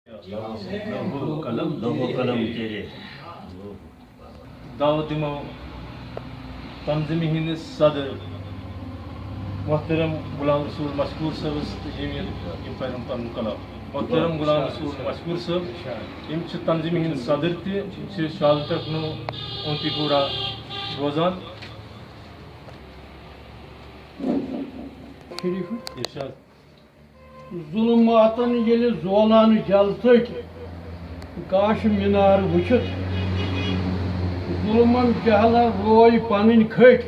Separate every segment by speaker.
Speaker 1: لوگو قلم تیرے
Speaker 2: دعوت دمو تنظیمی ہندس صدر محترم غلام رسول مشکور صاحب یم پہلم پن کلام محترم غلام رسول مشکور صاحب یم تنظیمی ہند صدر تہ شال ٹکنو اونتی پورا روزان ارشاد
Speaker 3: ظلماتن یل زولان جلتک گاش مینار وچت ظلمن جہلن روی پنن کھٹ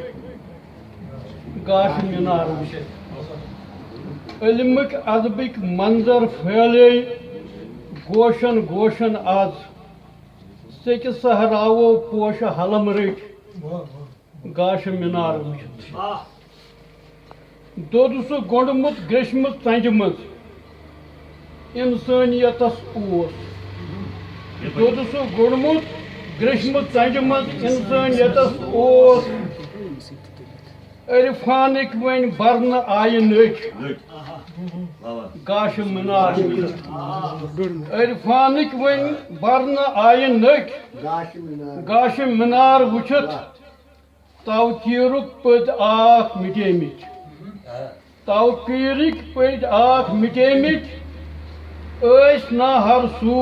Speaker 3: گاش مینار وچت علمک ادبک منظر پھیلے گوشن گوشن آز سیک صحراو پوش حلم رٹ گاش مینار وچت دود سہ گونڈمت گریشمت ژنجمت انسانیتس دود سہ گونڈمت گریشمت ژنجمت انسانیتس عرفانک ون برن آئی نچ گاش مینار عرفانک ون برن آئی نچ گاش مینار وچھت توقیرک پد آخ مٹیمت توقیرک پد آخ مٹیمت ایس نا ہر سو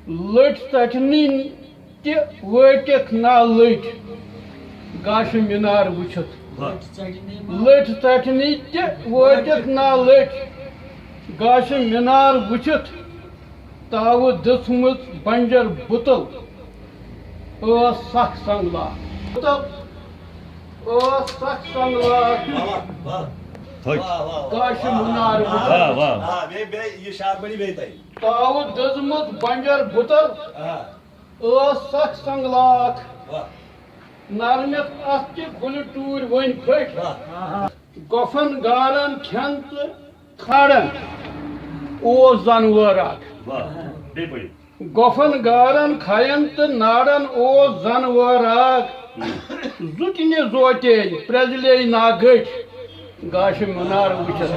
Speaker 3: لٹ تٹنی تہ وٹک نا لٹ گاش مینار وچھت لٹ تٹنی تہ وٹک نا لٹ گاش مینار وچھت تاو دژمٕژ بنجر بُتل ٲس سخ سنگلاخ بُتل ٲس سخ سنگلاخ گاش مینار تاو دژمٕژ بنجر بُتل ٲس سخ سنگلاخ نرمت ات گل ٹور ون پھٹ گوفن گارن کھین تو کھاڑن اوس زنور اکھ گوفن گارن کھین تو ناڑن اوس زنور اکھ زُٹنہِ زوٹے پرٛزلے نا گٔٹۍ گاش مینار وٕچھِتھ